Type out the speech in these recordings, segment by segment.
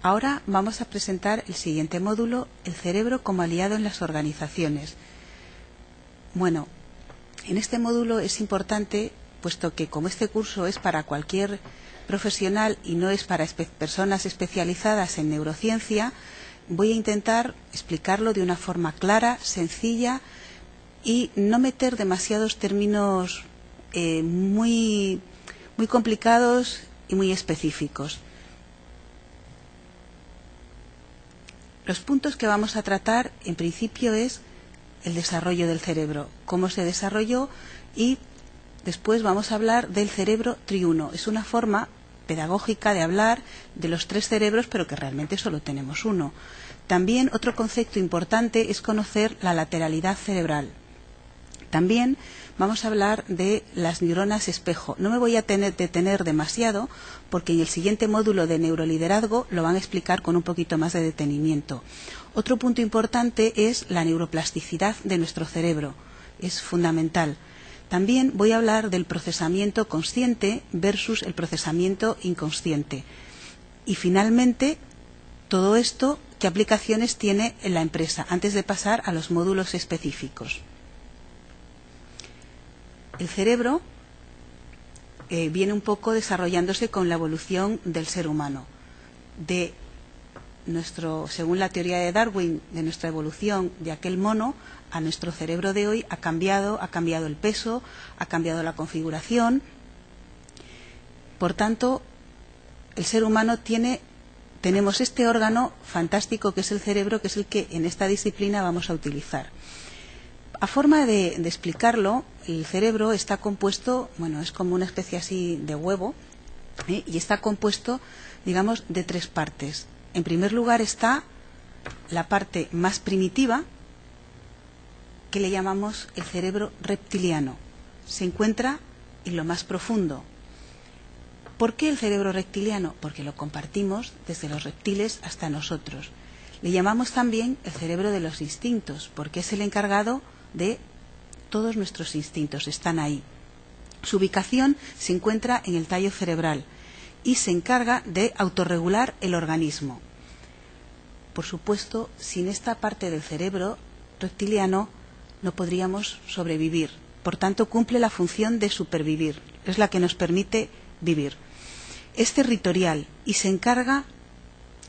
Ahora vamos a presentar el siguiente módulo, el cerebro como aliado en las organizaciones. Bueno, en este módulo es importante, puesto que como este curso es para cualquier profesional y no es para personas especializadas en neurociencia, voy a intentar explicarlo de una forma clara, sencilla y no meter demasiados términos muy complicados y muy específicos. Los puntos que vamos a tratar, en principio, es el desarrollo del cerebro, cómo se desarrolló, y después vamos a hablar del cerebro triuno. Es una forma pedagógica de hablar de los tres cerebros, pero que realmente solo tenemos uno. También otro concepto importante es conocer la lateralidad cerebral. También vamos a hablar de las neuronas espejo. No me voy a detener demasiado porque en el siguiente módulo de neuroliderazgo lo van a explicar con un poquito más de detenimiento. Otro punto importante es la neuroplasticidad de nuestro cerebro. Es fundamental. También voy a hablar del procesamiento consciente versus el procesamiento inconsciente. Y finalmente, todo esto, ¿qué aplicaciones tiene en la empresa? Antes de pasar a los módulos específicos. El cerebro viene un poco desarrollándose con la evolución del ser humano. Según la teoría de Darwin, de nuestra evolución de aquel mono a nuestro cerebro de hoy ha cambiado el peso, ha cambiado la configuración. Por tanto, el ser humano tenemos este órgano fantástico que es el cerebro, que es el que en esta disciplina vamos a utilizar. A forma de explicarlo, el cerebro está compuesto, es como una especie así de huevo, y está compuesto, digamos, de tres partes. En primer lugar está la parte más primitiva, que le llamamos el cerebro reptiliano. Se encuentra en lo más profundo. ¿Por qué el cerebro reptiliano? Porque lo compartimos desde los reptiles hasta nosotros. Le llamamos también el cerebro de los instintos, porque es el encargado de todos nuestros instintos, están ahí. Su ubicación se encuentra en el tallo cerebral y se encarga de autorregular el organismo. Por supuesto, sin esta parte del cerebro reptiliano no podríamos sobrevivir. Por tanto, cumple la función de supervivir. Es la que nos permite vivir. Es territorial y se encarga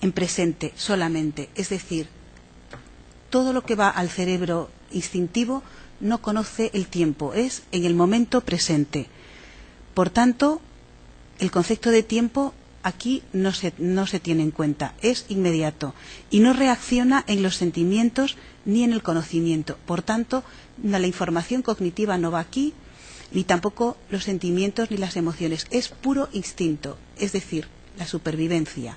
en presente solamente. Es decir, todo lo que va al cerebro instintivo no conoce el tiempo, es en el momento presente. Por tanto, el concepto de tiempo aquí no se tiene en cuenta, es inmediato y no reacciona en los sentimientos ni en el conocimiento. Por tanto, la información cognitiva no va aquí, ni tampoco los sentimientos ni las emociones. Es puro instinto, es decir, la supervivencia.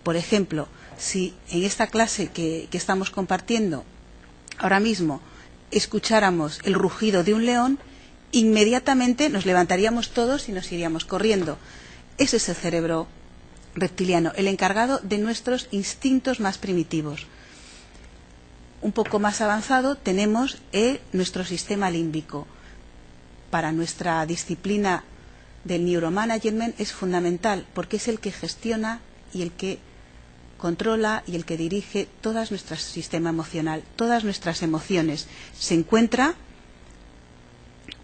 Por ejemplo, si en esta clase que estamos compartiendo ahora mismo escucháramos el rugido de un león, inmediatamente nos levantaríamos todos y nos iríamos corriendo. Ese es el cerebro reptiliano, el encargado de nuestros instintos más primitivos. Un poco más avanzado tenemos nuestro sistema límbico. Para nuestra disciplina del neuromanagement es fundamental porque es el que gestiona y el que controla y el que dirige todo nuestro sistema emocional, todas nuestras emociones. Se encuentra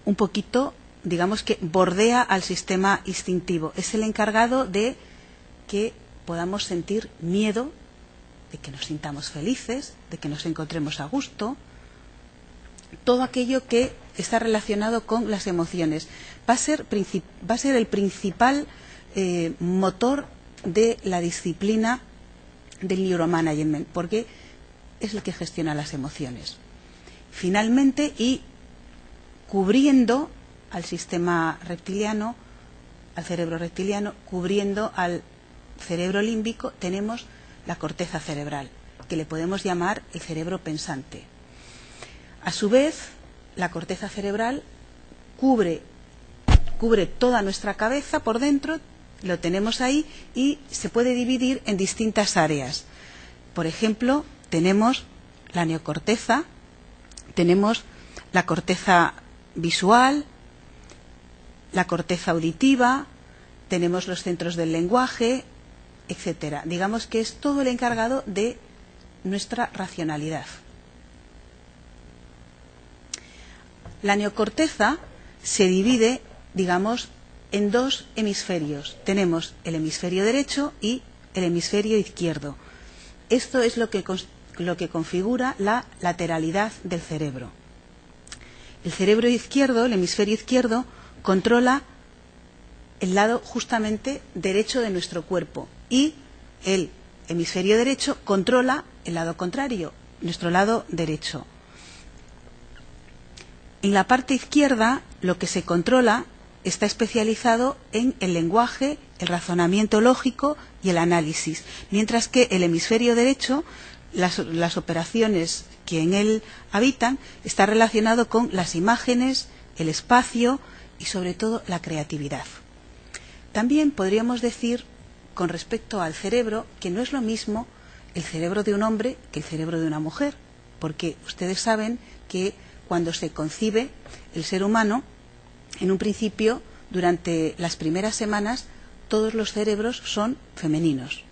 un poquito, digamos que bordea al sistema instintivo. Es el encargado de que podamos sentir miedo, de que nos sintamos felices, de que nos encontremos a gusto. Todo aquello que está relacionado con las emociones. Va a ser el principal motor de la disciplina del neuromanagement, porque es el que gestiona las emociones. Finalmente, y cubriendo al sistema reptiliano, al cerebro reptiliano, cubriendo al cerebro límbico, tenemos la corteza cerebral, que le podemos llamar el cerebro pensante. A su vez, la corteza cerebral cubre toda nuestra cabeza por dentro, lo tenemos ahí y se puede dividir en distintas áreas. Por ejemplo, tenemos la neocorteza, tenemos la corteza visual, la corteza auditiva, tenemos los centros del lenguaje, etcétera. Digamos que es todo el encargado de nuestra racionalidad. La neocorteza se divide, digamos, en dos hemisferios. Tenemos el hemisferio derecho y el hemisferio izquierdo. Esto es lo que configura la lateralidad del cerebro. El cerebro izquierdo, el hemisferio izquierdo, controla el lado justamente derecho de nuestro cuerpo y el hemisferio derecho controla el lado contrario, nuestro lado derecho. En la parte izquierda, lo que se controla está especializado en el lenguaje, el razonamiento lógico y el análisis, mientras que el hemisferio derecho, las operaciones que en él habitan, está relacionado con las imágenes, el espacio y sobre todo la creatividad. También podríamos decir, con respecto al cerebro, que no es lo mismo el cerebro de un hombre que el cerebro de una mujer, porque ustedes saben que cuando se concibe el ser humano, en un principio, durante las primeras semanas, todos los cerebros son femeninos.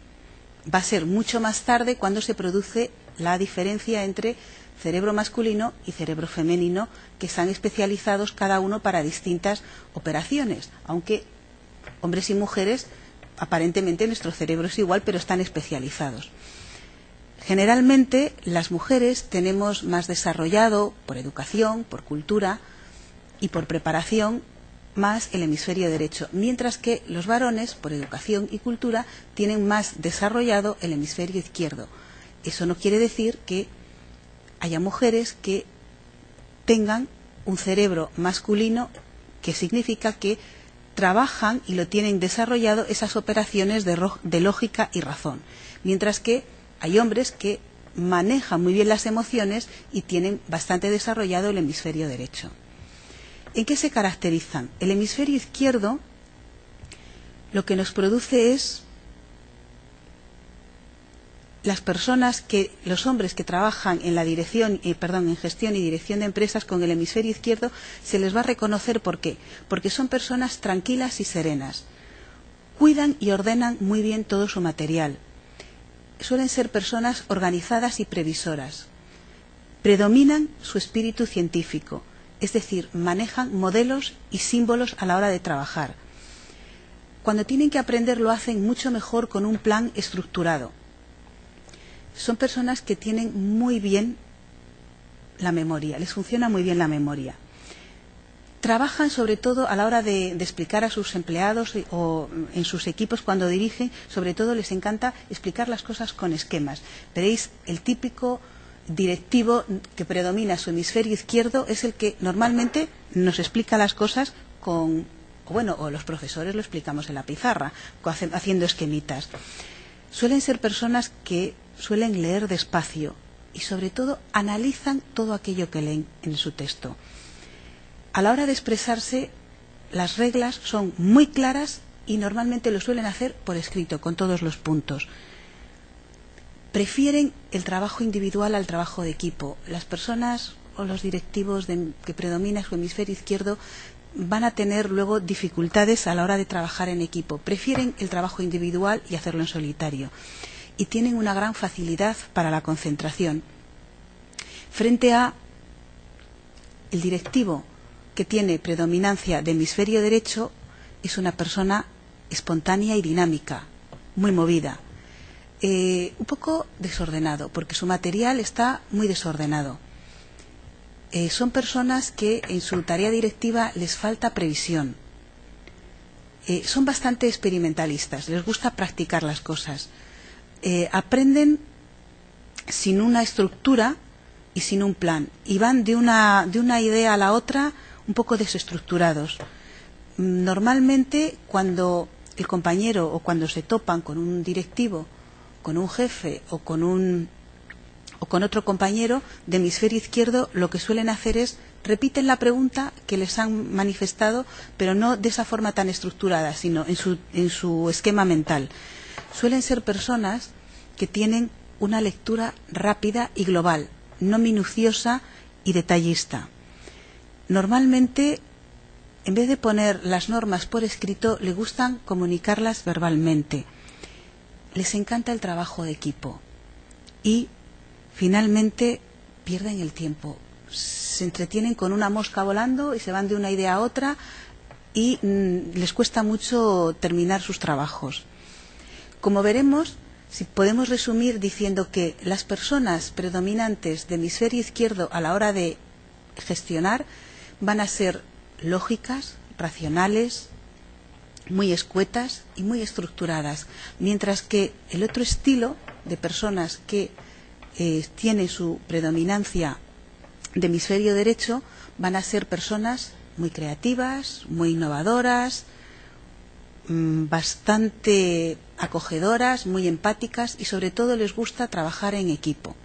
Va a ser mucho más tarde cuando se produce la diferencia entre cerebro masculino y cerebro femenino, que están especializados cada uno para distintas operaciones, aunque hombres y mujeres, aparentemente nuestro cerebro es igual, pero están especializados. Generalmente las mujeres tenemos más desarrollado, por educación, por cultura y por preparación, más el hemisferio derecho, mientras que los varones, por educación y cultura, tienen más desarrollado el hemisferio izquierdo. Eso no quiere decir que haya mujeres que tengan un cerebro masculino, que significa que trabajan y lo tienen desarrollado esas operaciones de lógica y razón, mientras que hay hombres que manejan muy bien las emociones y tienen bastante desarrollado el hemisferio derecho. ¿En qué se caracterizan? El hemisferio izquierdo lo que nos produce es los hombres que trabajan en en gestión y dirección de empresas con el hemisferio izquierdo, se les va a reconocer ¿por qué? Porque son personas tranquilas y serenas. Cuidan y ordenan muy bien todo su material. Suelen ser personas organizadas y previsoras. Predominan su espíritu científico, es decir, manejan modelos y símbolos a la hora de trabajar. Cuando tienen que aprender lo hacen mucho mejor con un plan estructurado. Son personas que tienen muy bien la memoria, les funciona muy bien la memoria. Trabajan sobre todo a la hora de explicar a sus empleados o en sus equipos cuando dirigen, sobre todo les encanta explicar las cosas con esquemas. Veréis, el típico directivo que predomina su hemisferio izquierdo es el que normalmente nos explica las cosas o los profesores lo explicamos en la pizarra, haciendo esquemitas. Suelen ser personas que suelen leer despacio y sobre todo analizan todo aquello que leen en su texto. A la hora de expresarse, las reglas son muy claras y normalmente lo suelen hacer por escrito, con todos los puntos. Prefieren el trabajo individual al trabajo de equipo. Las personas o los directivos que predomina su hemisferio izquierdo van a tener luego dificultades a la hora de trabajar en equipo. Prefieren el trabajo individual y hacerlo en solitario. Y tienen una gran facilidad para la concentración. Frente a el directivo que tiene predominancia de hemisferio derecho, es una persona espontánea y dinámica, muy movida. Un poco desordenado, porque su material está muy desordenado. Son personas que en su tarea directiva les falta previsión. Son bastante experimentalistas, les gusta practicar las cosas. Aprenden sin una estructura y sin un plan, y van de una idea a la otra un poco desestructurados. Normalmente, cuando el compañero o cuando se topan con un directivo, con un jefe o con otro compañero de hemisferio izquierdo, lo que suelen hacer es repiten la pregunta que les han manifestado, pero no de esa forma tan estructurada, sino en su esquema mental. Suelen ser personas que tienen una lectura rápida y global, no minuciosa y detallista. Normalmente, en vez de poner las normas por escrito, le gustan comunicarlas verbalmente. les encanta el trabajo de equipo y finalmente pierden el tiempo. Se entretienen con una mosca volando y se van de una idea a otra y les cuesta mucho terminar sus trabajos. Como veremos, si podemos resumir diciendo que las personas predominantes de hemisferio izquierdo a la hora de gestionar van a ser lógicas, racionales, muy escuetas y muy estructuradas, mientras que el otro estilo de personas que tiene su predominancia de hemisferio derecho van a ser personas muy creativas, muy innovadoras, bastante acogedoras, muy empáticas y sobre todo les gusta trabajar en equipo.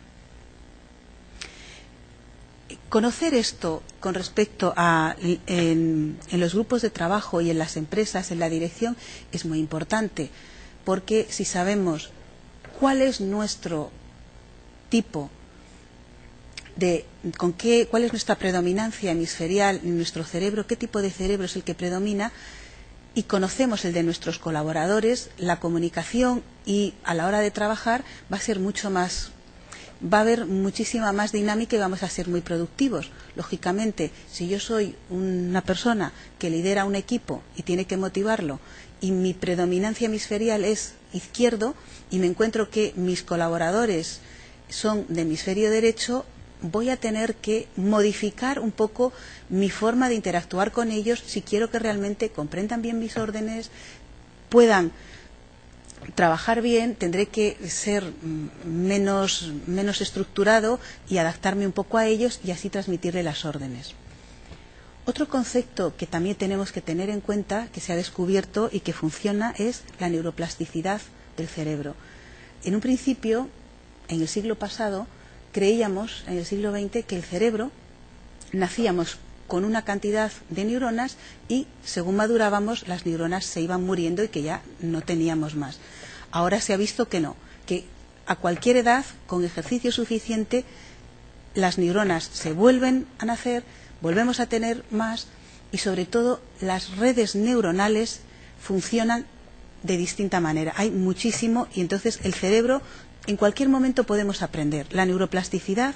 Conocer esto con respecto a en los grupos de trabajo y en las empresas, en la dirección, es muy importante, porque si sabemos cuál es nuestro tipo de cuál es nuestra predominancia hemisferial en nuestro cerebro, qué tipo de cerebro es el que predomina, y conocemos el de nuestros colaboradores, la comunicación y a la hora de trabajar va a ser mucho más, va a haber muchísima más dinámica y vamos a ser muy productivos. Lógicamente, si yo soy una persona que lidera un equipo y tiene que motivarlo y mi predominancia hemisferial es izquierdo y me encuentro que mis colaboradores son de hemisferio derecho, voy a tener que modificar un poco mi forma de interactuar con ellos si quiero que realmente comprendan bien mis órdenes, puedan trabajar bien, tendré que ser menos estructurado y adaptarme un poco a ellos y así transmitirle las órdenes. Otro concepto que también tenemos que tener en cuenta, que se ha descubierto y que funciona, es la neuroplasticidad del cerebro. En un principio, en el siglo pasado, creíamos, en el siglo XX, que el cerebro nacíamos con una cantidad de neuronas y según madurábamos las neuronas se iban muriendo y que ya no teníamos más. Ahora se ha visto que no, que a cualquier edad, con ejercicio suficiente, las neuronas se vuelven a nacer, volvemos a tener más y sobre todo las redes neuronales funcionan de distinta manera. Hay muchísimo y entonces el cerebro en cualquier momento podemos aprender. La neuroplasticidad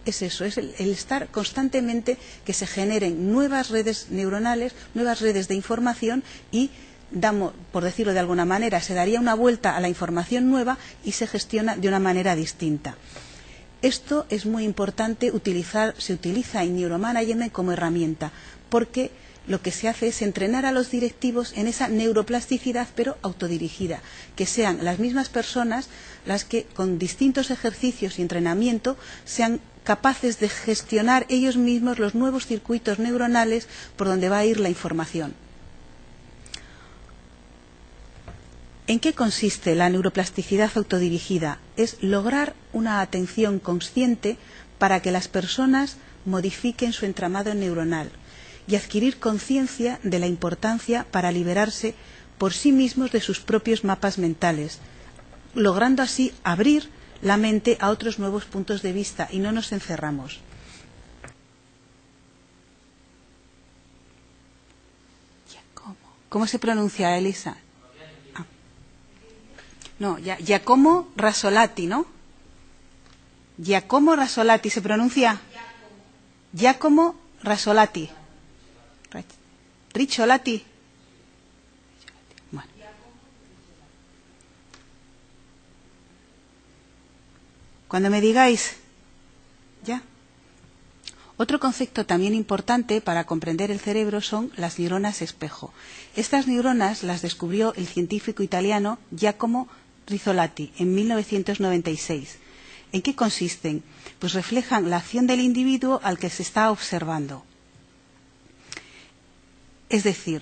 es eso, es el estar constantemente que se generen nuevas redes neuronales, nuevas redes de información y damos, por decirlo de alguna manera, se daría una vuelta a la información nueva y se gestiona de una manera distinta. Esto es muy importante se utiliza en Neuromanagement como herramienta, porque lo que se hace es entrenar a los directivos en esa neuroplasticidad, pero autodirigida, que sean las mismas personas las que con distintos ejercicios y entrenamiento sean capaces de gestionar ellos mismos los nuevos circuitos neuronales por donde va a ir la información. ¿En qué consiste la neuroplasticidad autodirigida? Es lograr una atención consciente para que las personas modifiquen su entramado neuronal y adquirir conciencia de la importancia para liberarse por sí mismos de sus propios mapas mentales, logrando así abrir la mente a otros nuevos puntos de vista y no nos encerramos. ¿Cómo se pronuncia, Elisa? Ah. No, Giacomo Rasolati, ¿no? Giacomo Rasolati, ¿se pronuncia? Giacomo Rasolati. Ricciolati. Bueno. Cuando me digáis, ya. Otro concepto también importante para comprender el cerebro son las neuronas espejo. Estas neuronas las descubrió el científico italiano Giacomo Rizzolatti en 1996. ¿En qué consisten? Pues reflejan la acción del individuo al que se está observando. Es decir,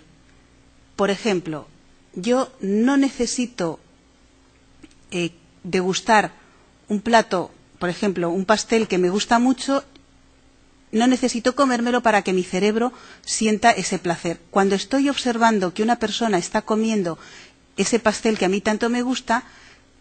por ejemplo, yo no necesito degustar un plato, por ejemplo, un pastel que me gusta mucho, no necesito comérmelo para que mi cerebro sienta ese placer. Cuando estoy observando que una persona está comiendo ese pastel que a mí tanto me gusta,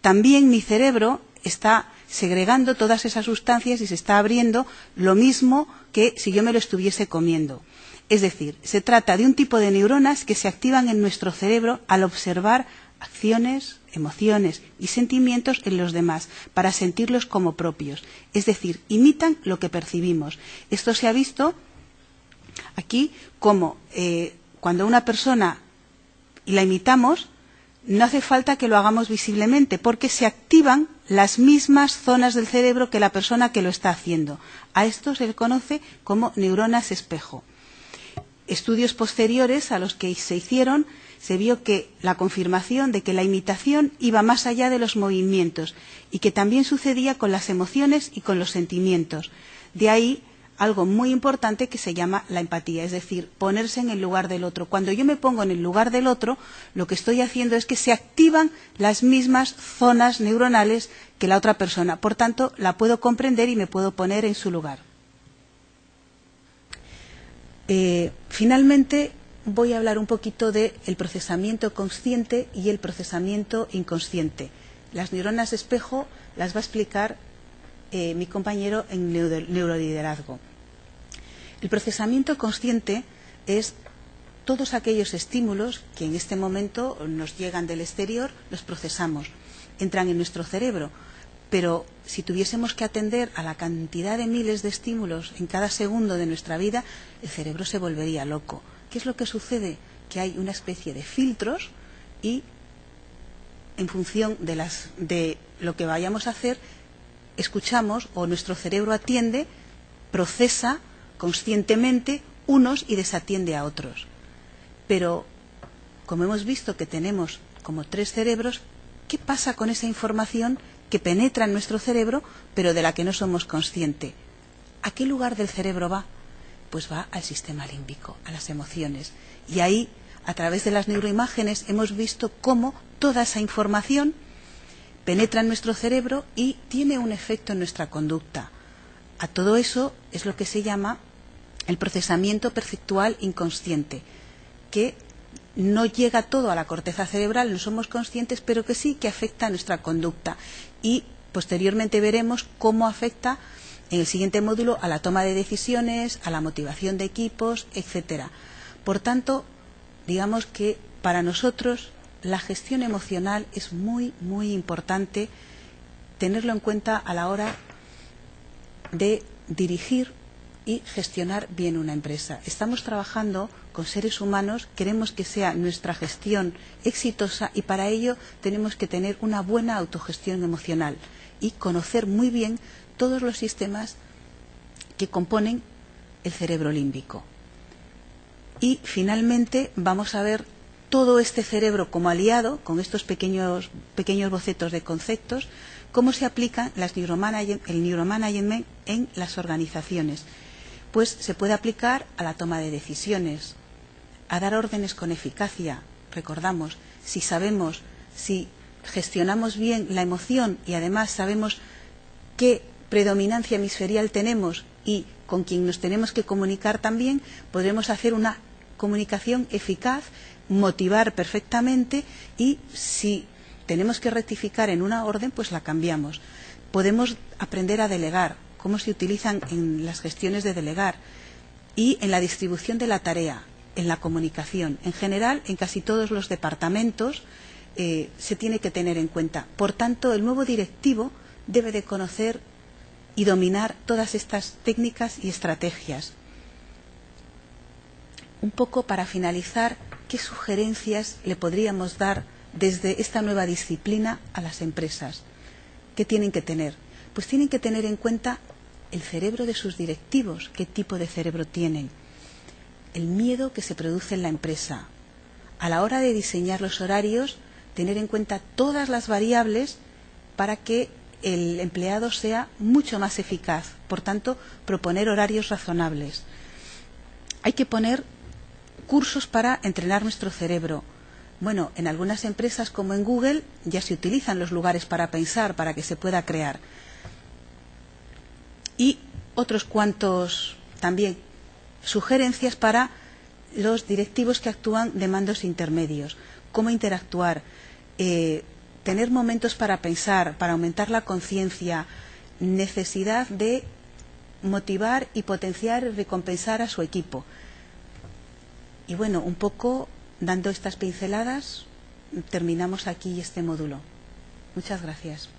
también mi cerebro está segregando todas esas sustancias y se está abriendo lo mismo que si yo me lo estuviese comiendo. Es decir, se trata de un tipo de neuronas que se activan en nuestro cerebro al observar acciones, emociones y sentimientos en los demás para sentirlos como propios. Es decir, imitan lo que percibimos. Esto se ha visto aquí como cuando una persona y la imitamos, no hace falta que lo hagamos visiblemente porque se activan las mismas zonas del cerebro que la persona que lo está haciendo. A esto se le conoce como neuronas espejo. Estudios posteriores a los que se hicieron, se vio que la confirmación de que la imitación iba más allá de los movimientos y que también sucedía con las emociones y con los sentimientos. De ahí algo muy importante que se llama la empatía, es decir, ponerse en el lugar del otro. Cuando yo me pongo en el lugar del otro, lo que estoy haciendo es que se activan las mismas zonas neuronales que la otra persona. Por tanto, la puedo comprender y me puedo poner en su lugar. Finalmente, voy a hablar un poquito del procesamiento consciente y el procesamiento inconsciente. Las neuronas espejo las va a explicar mi compañero en neuroliderazgo. El procesamiento consciente es todos aquellos estímulos que en este momento nos llegan del exterior, los procesamos, entran en nuestro cerebro. Pero si tuviésemos que atender a la cantidad de miles de estímulos en cada segundo de nuestra vida, el cerebro se volvería loco. ¿Qué es lo que sucede? Que hay una especie de filtros y en función de lo que vayamos a hacer, escuchamos o nuestro cerebro atiende, procesa conscientemente unos y desatiende a otros. Pero, como hemos visto que tenemos como 3 cerebros, ¿qué pasa con esa información que penetra en nuestro cerebro, pero de la que no somos conscientes? ¿A qué lugar del cerebro va? Pues va al sistema límbico, a las emociones. Y ahí, a través de las neuroimágenes, hemos visto cómo toda esa información penetra en nuestro cerebro y tiene un efecto en nuestra conducta. A todo eso es lo que se llama el procesamiento perceptual inconsciente, que no llega todo a la corteza cerebral, no somos conscientes, pero que sí que afecta a nuestra conducta. Y posteriormente veremos cómo afecta en el siguiente módulo a la toma de decisiones, a la motivación de equipos, etcétera. Por tanto, digamos que para nosotros la gestión emocional es muy, muy importante tenerlo en cuenta a la hora de dirigir y gestionar bien una empresa. Estamos trabajando con seres humanos, queremos que sea nuestra gestión exitosa y para ello tenemos que tener una buena autogestión emocional y conocer muy bien todos los sistemas que componen el cerebro límbico. Y finalmente vamos a ver todo este cerebro como aliado, con estos pequeños bocetos de conceptos, cómo se aplica el neuromanagement en las organizaciones. Pues se puede aplicar a la toma de decisiones, a dar órdenes con eficacia. Recordamos, si gestionamos bien la emoción y además sabemos qué predominancia hemisferial tenemos y con quien nos tenemos que comunicar también, podremos hacer una comunicación eficaz, motivar perfectamente y si tenemos que rectificar en una orden, pues la cambiamos. Podemos aprender a delegar, cómo se utilizan en las gestiones de delegar y en la distribución de la tarea, en la comunicación. En general, en casi todos los departamentos se tiene que tener en cuenta. Por tanto, el nuevo directivo debe de conocer y dominar todas estas técnicas y estrategias. Un poco para finalizar, ¿qué sugerencias le podríamos dar desde esta nueva disciplina a las empresas? ¿Qué tienen que tener? Pues tienen que tener en cuenta el cerebro de sus directivos, qué tipo de cerebro tienen, el miedo que se produce en la empresa. A la hora de diseñar los horarios, tener en cuenta todas las variables para que el empleado sea mucho más eficaz. Por tanto, proponer horarios razonables. Hay que poner cursos para entrenar nuestro cerebro. Bueno, en algunas empresas como en Google ya se utilizan los lugares para pensar, para que se pueda crear. Y otros cuantos también sugerencias para los directivos que actúan de mandos intermedios. Cómo interactuar, tener momentos para pensar, para aumentar la conciencia, necesidad de motivar y potenciar y recompensar a su equipo. Y bueno, un poco dando estas pinceladas, terminamos aquí este módulo. Muchas gracias.